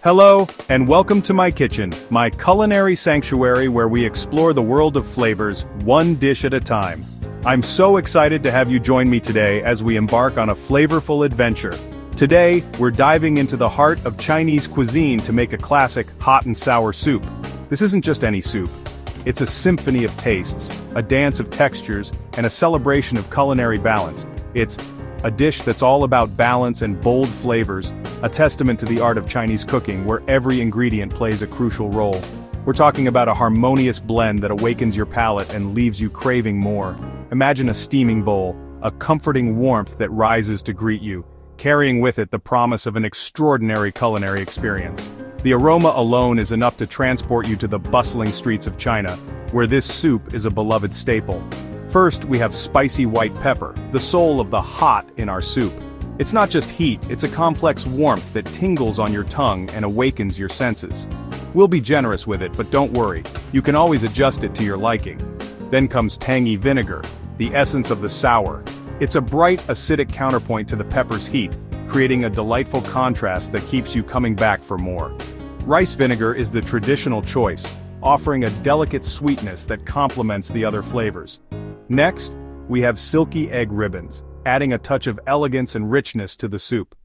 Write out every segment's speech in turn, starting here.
Hello, and welcome to my kitchen, my culinary sanctuary where we explore the world of flavors, one dish at a time. I'm so excited to have you join me today as we embark on a flavorful adventure. Today, we're diving into the heart of Chinese cuisine to make a classic hot and sour soup. This isn't just any soup. It's a symphony of tastes, a dance of textures, and a celebration of culinary balance. It's a dish that's all about balance and bold flavors, a testament to the art of Chinese cooking where every ingredient plays a crucial role. We're talking about a harmonious blend that awakens your palate and leaves you craving more. Imagine a steaming bowl, a comforting warmth that rises to greet you, carrying with it the promise of an extraordinary culinary experience. The aroma alone is enough to transport you to the bustling streets of China, where this soup is a beloved staple. First, we have spicy white pepper, the soul of the hot in our soup. It's not just heat, it's a complex warmth that tingles on your tongue and awakens your senses. We'll be generous with it, but don't worry, you can always adjust it to your liking. Then comes tangy vinegar, the essence of the sour. It's a bright, acidic counterpoint to the pepper's heat, creating a delightful contrast that keeps you coming back for more. Rice vinegar is the traditional choice, offering a delicate sweetness that complements the other flavors. Next, we have silky egg ribbons, adding a touch of elegance and richness to the soup.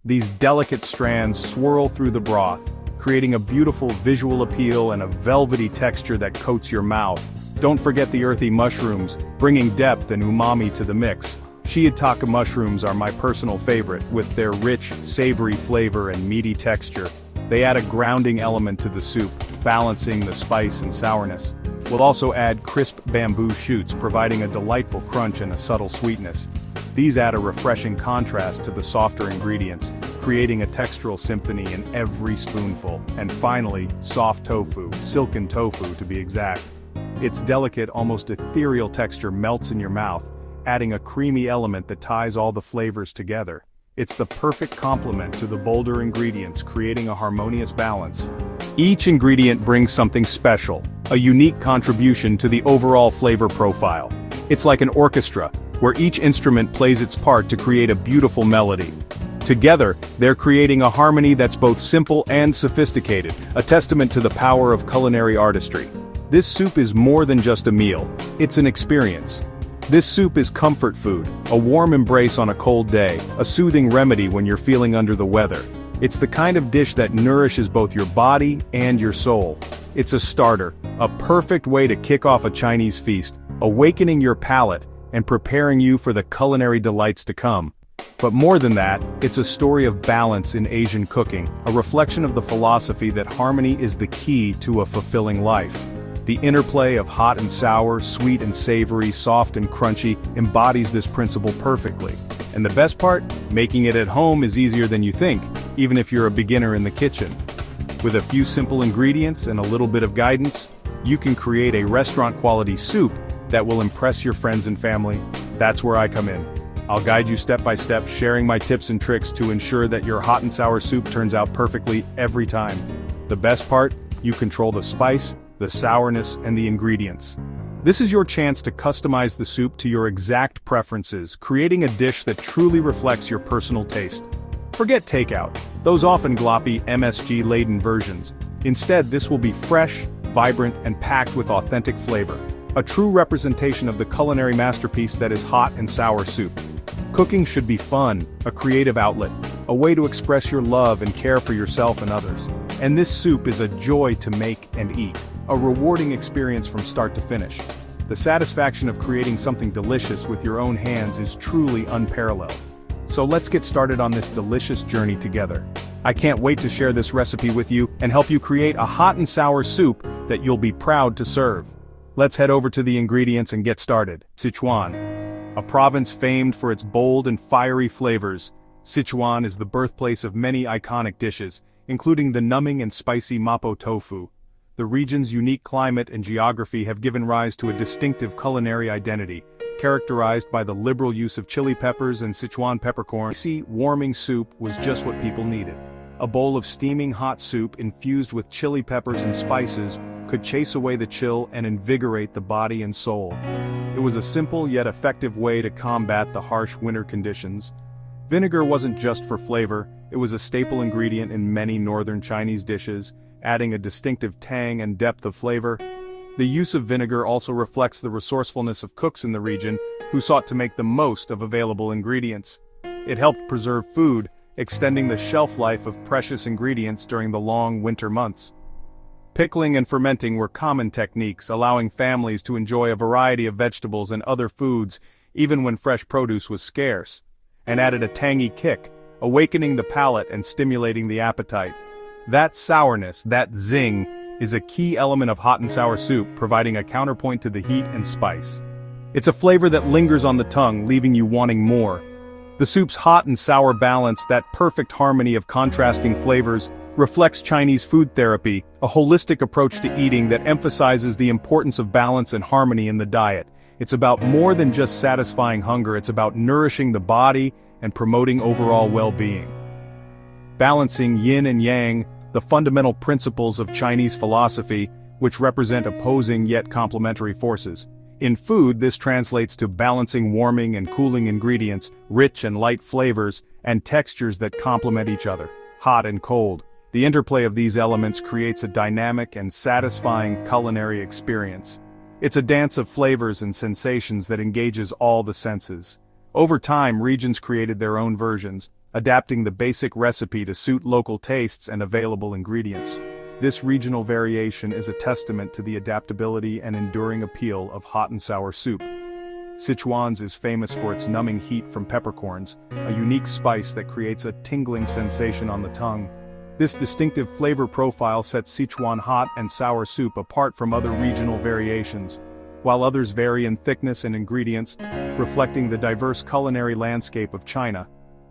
These delicate strands swirl through the broth, creating a beautiful visual appeal and a velvety texture that coats your mouth. Don't forget the earthy mushrooms, bringing depth and umami to the mix. Shiitake mushrooms are my personal favorite, with their rich, savory flavor and meaty texture. They add a grounding element to the soup, balancing the spice and sourness. We'll also add crisp bamboo shoots, providing a delightful crunch and a subtle sweetness. These add a refreshing contrast to the softer ingredients, creating a textural symphony in every spoonful. And finally, soft tofu, silken tofu to be exact. Its delicate, almost ethereal texture melts in your mouth, adding a creamy element that ties all the flavors together. It's the perfect complement to the bolder ingredients, creating a harmonious balance. Each ingredient brings something special, a unique contribution to the overall flavor profile. It's like an orchestra, where each instrument plays its part to create a beautiful melody. Together, they're creating a harmony that's both simple and sophisticated, a testament to the power of culinary artistry. This soup is more than just a meal, it's an experience. This soup is comfort food, a warm embrace on a cold day, a soothing remedy when you're feeling under the weather. It's the kind of dish that nourishes both your body and your soul. It's a starter, a perfect way to kick off a Chinese feast, awakening your palate and preparing you for the culinary delights to come. But more than that, it's a story of balance in Asian cooking, a reflection of the philosophy that harmony is the key to a fulfilling life. The interplay of hot and sour, sweet and savory, soft and crunchy embodies this principle perfectly. And the best part? Making it at home is easier than you think, even if you're a beginner in the kitchen. With a few simple ingredients and a little bit of guidance, you can create a restaurant-quality soup that will impress your friends and family. That's where I come in. I'll guide you step by step, sharing my tips and tricks to ensure that your hot and sour soup turns out perfectly every time. The best part? You control the spice, the sourness, and the ingredients. This is your chance to customize the soup to your exact preferences, creating a dish that truly reflects your personal taste. Forget takeout, those often gloppy, MSG-laden versions. Instead, this will be fresh, vibrant, and packed with authentic flavor. A true representation of the culinary masterpiece that is hot and sour soup. Cooking should be fun, a creative outlet, a way to express your love and care for yourself and others. And this soup is a joy to make and eat, a rewarding experience from start to finish. The satisfaction of creating something delicious with your own hands is truly unparalleled. So let's get started on this delicious journey together. I can't wait to share this recipe with you and help you create a hot and sour soup that you'll be proud to serve. Let's head over to the ingredients and get started. Sichuan. A province famed for its bold and fiery flavors, Sichuan is the birthplace of many iconic dishes, including the numbing and spicy mapo tofu. The region's unique climate and geography have given rise to a distinctive culinary identity, characterized by the liberal use of chili peppers and Sichuan peppercorn. Spicy, warming soup was just what people needed. A bowl of steaming hot soup infused with chili peppers and spices could chase away the chill and invigorate the body and soul. It was a simple yet effective way to combat the harsh winter conditions. Vinegar wasn't just for flavor, it was a staple ingredient in many northern Chinese dishes, adding a distinctive tang and depth of flavor. The use of vinegar also reflects the resourcefulness of cooks in the region, who sought to make the most of available ingredients. It helped preserve food, extending the shelf life of precious ingredients during the long winter months. Pickling and fermenting were common techniques, allowing families to enjoy a variety of vegetables and other foods, even when fresh produce was scarce, and added a tangy kick, awakening the palate and stimulating the appetite. That sourness, that zing, is a key element of hot and sour soup, providing a counterpoint to the heat and spice. It's a flavor that lingers on the tongue, leaving you wanting more. The soup's hot and sour balance, that perfect harmony of contrasting flavors, reflects Chinese food therapy, a holistic approach to eating that emphasizes the importance of balance and harmony in the diet. It's about more than just satisfying hunger, it's about nourishing the body and promoting overall well-being. Balancing yin and yang, the fundamental principles of Chinese philosophy, which represent opposing yet complementary forces. In food, this translates to balancing warming and cooling ingredients, rich and light flavors, and textures that complement each other, hot and cold. The interplay of these elements creates a dynamic and satisfying culinary experience. It's a dance of flavors and sensations that engages all the senses. Over time, regions created their own versions, adapting the basic recipe to suit local tastes and available ingredients. This regional variation is a testament to the adaptability and enduring appeal of hot and sour soup. Sichuan's is famous for its numbing heat from peppercorns, a unique spice that creates a tingling sensation on the tongue. This distinctive flavor profile sets Sichuan hot and sour soup apart from other regional variations, while others vary in thickness and ingredients, reflecting the diverse culinary landscape of China.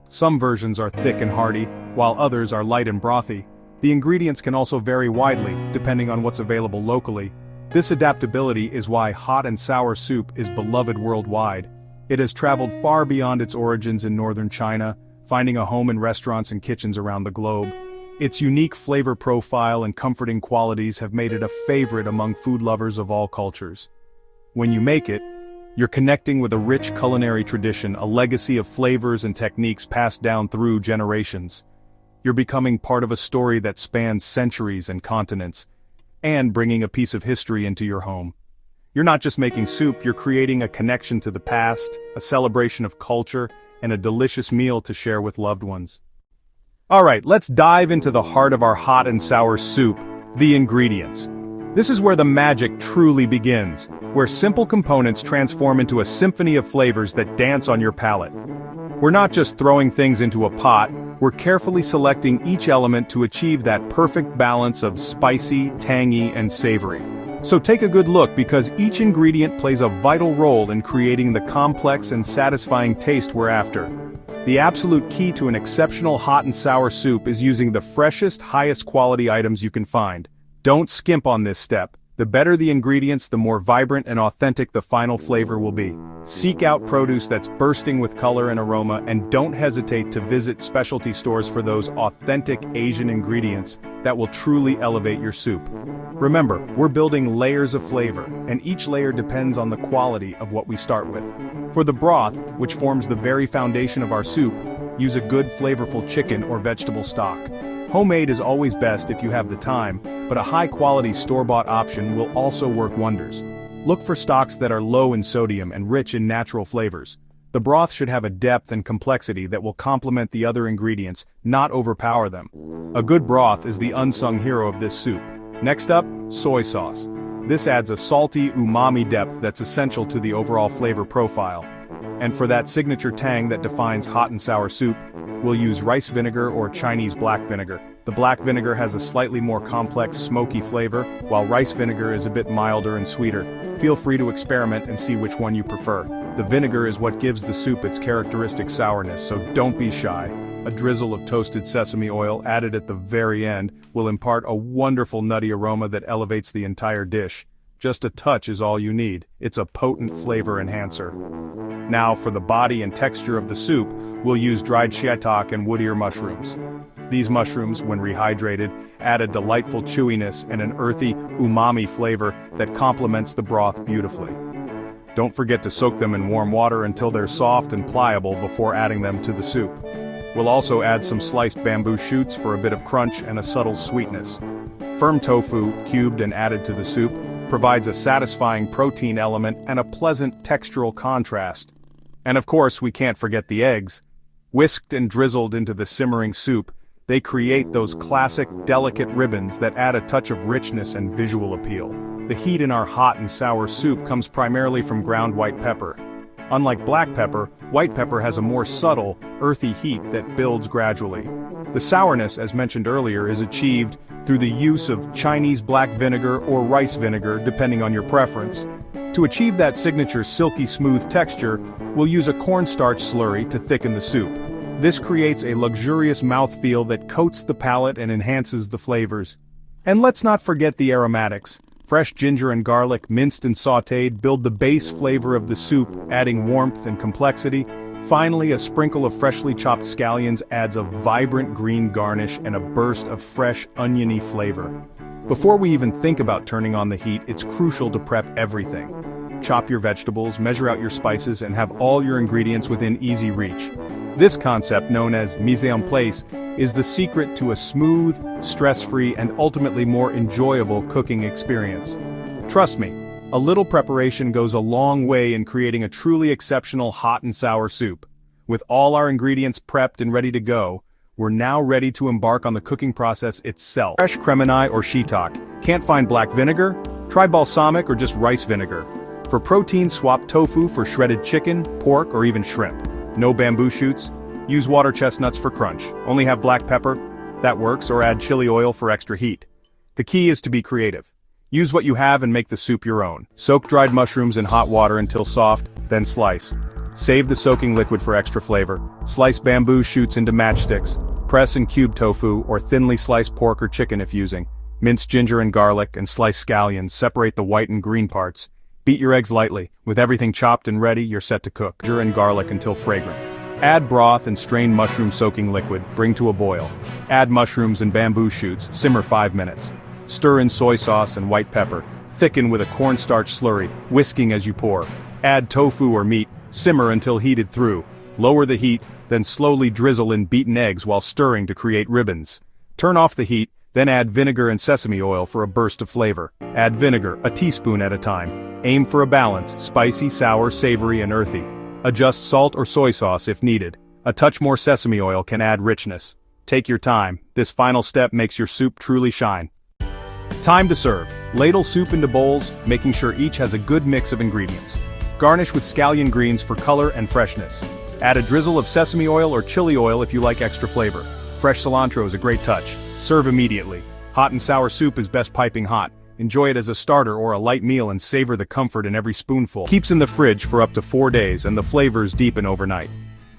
Some versions are thick and hearty, while others are light and brothy. The ingredients can also vary widely, depending on what's available locally. This adaptability is why hot and sour soup is beloved worldwide. It has traveled far beyond its origins in northern China, finding a home in restaurants and kitchens around the globe. Its unique flavor profile and comforting qualities have made it a favorite among food lovers of all cultures. When you make it, you're connecting with a rich culinary tradition, a legacy of flavors and techniques passed down through generations. You're becoming part of a story that spans centuries and continents, and bringing a piece of history into your home. You're not just making soup, you're creating a connection to the past, a celebration of culture, and a delicious meal to share with loved ones. Alright, let's dive into the heart of our hot and sour soup, the ingredients. This is where the magic truly begins, where simple components transform into a symphony of flavors that dance on your palate. We're not just throwing things into a pot, we're carefully selecting each element to achieve that perfect balance of spicy, tangy, and savory. So take a good look because each ingredient plays a vital role in creating the complex and satisfying taste we're after. The absolute key to an exceptional hot and sour soup is using the freshest, highest quality items you can find. Don't skimp on this step. The better the ingredients, the more vibrant and authentic the final flavor will be. Seek out produce that's bursting with color and aroma, and don't hesitate to visit specialty stores for those authentic Asian ingredients that will truly elevate your soup. Remember, we're building layers of flavor, and each layer depends on the quality of what we start with. For the broth, which forms the very foundation of our soup, use a good flavorful chicken or vegetable stock. Homemade is always best if you have the time, but a high-quality store-bought option will also work wonders. Look for stocks that are low in sodium and rich in natural flavors. The broth should have a depth and complexity that will complement the other ingredients, not overpower them. A good broth is the unsung hero of this soup. Next up, soy sauce. This adds a salty, umami depth that's essential to the overall flavor profile. And for that signature tang that defines hot and sour soup, we'll use rice vinegar or Chinese black vinegar. The black vinegar has a slightly more complex, smoky flavor, while rice vinegar is a bit milder and sweeter. Feel free to experiment and see which one you prefer. The vinegar is what gives the soup its characteristic sourness, so don't be shy. A drizzle of toasted sesame oil added at the very end will impart a wonderful nutty aroma that elevates the entire dish. Just a touch is all you need. It's a potent flavor enhancer. Now for the body and texture of the soup, we'll use dried shiitake and wood ear mushrooms. These mushrooms, when rehydrated, add a delightful chewiness and an earthy, umami flavor that complements the broth beautifully. Don't forget to soak them in warm water until they're soft and pliable before adding them to the soup. We'll also add some sliced bamboo shoots for a bit of crunch and a subtle sweetness. Firm tofu, cubed and added to the soup, provides a satisfying protein element and a pleasant textural contrast. And of course, we can't forget the eggs. Whisked and drizzled into the simmering soup, they create those classic, delicate ribbons that add a touch of richness and visual appeal. The heat in our hot and sour soup comes primarily from ground white pepper. Unlike black pepper, white pepper has a more subtle, earthy heat that builds gradually. The sourness, as mentioned earlier, is achieved through the use of Chinese black vinegar or rice vinegar, depending on your preference. To achieve that signature silky smooth texture, we'll use a cornstarch slurry to thicken the soup. This creates a luxurious mouthfeel that coats the palate and enhances the flavors. And let's not forget the aromatics. Fresh ginger and garlic, minced and sautéed, build the base flavor of the soup, adding warmth and complexity. Finally, a sprinkle of freshly chopped scallions adds a vibrant green garnish and a burst of fresh, oniony flavor. Before we even think about turning on the heat, it's crucial to prep everything. Chop your vegetables, measure out your spices, and have all your ingredients within easy reach. This concept, known as mise en place, is the secret to a smooth, stress-free, and ultimately more enjoyable cooking experience. Trust me, a little preparation goes a long way in creating a truly exceptional hot and sour soup. With all our ingredients prepped and ready to go, we're now ready to embark on the cooking process itself. Fresh cremini or shiitake. Can't find black vinegar? Try balsamic or just rice vinegar. For protein, swap tofu for shredded chicken, pork, or even shrimp. No bamboo shoots? Use water chestnuts for crunch. Only have black pepper? That works, or add chili oil for extra heat. The key is to be creative. Use what you have and make the soup your own. Soak dried mushrooms in hot water until soft, then slice. Save the soaking liquid for extra flavor. Slice bamboo shoots into matchsticks. Press and cube tofu or thinly sliced pork or chicken if using. Mince ginger and garlic and slice scallions. Separate the white and green parts. Beat your eggs lightly. With everything chopped and ready, you're set to cook. Ginger and garlic until fragrant. Add broth and strained mushroom soaking liquid. Bring to a boil. Add mushrooms and bamboo shoots. Simmer 5 minutes. Stir in soy sauce and white pepper. Thicken with a cornstarch slurry, whisking as you pour. Add tofu or meat. Simmer until heated through. Lower the heat, then slowly drizzle in beaten eggs while stirring to create ribbons. Turn off the heat, then add vinegar and sesame oil for a burst of flavor. Add vinegar, a teaspoon at a time. Aim for a balance, spicy, sour, savory, and earthy. Adjust salt or soy sauce if needed. A touch more sesame oil can add richness. Take your time. This final step makes your soup truly shine. Time to serve. Ladle soup into bowls, making sure each has a good mix of ingredients. Garnish with scallion greens for color and freshness. Add a drizzle of sesame oil or chili oil if you like extra flavor. Fresh cilantro is a great touch. Serve immediately. Hot and sour soup is best piping hot. Enjoy it as a starter or a light meal and savor the comfort in every spoonful. Keeps in the fridge for up to 4 days and the flavors deepen overnight.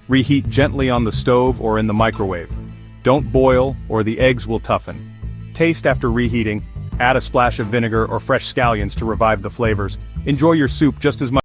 Reheat gently on the stove or in the microwave. Don't boil or the eggs will toughen. Taste after reheating. Add a splash of vinegar or fresh scallions to revive the flavors. Enjoy your soup just as much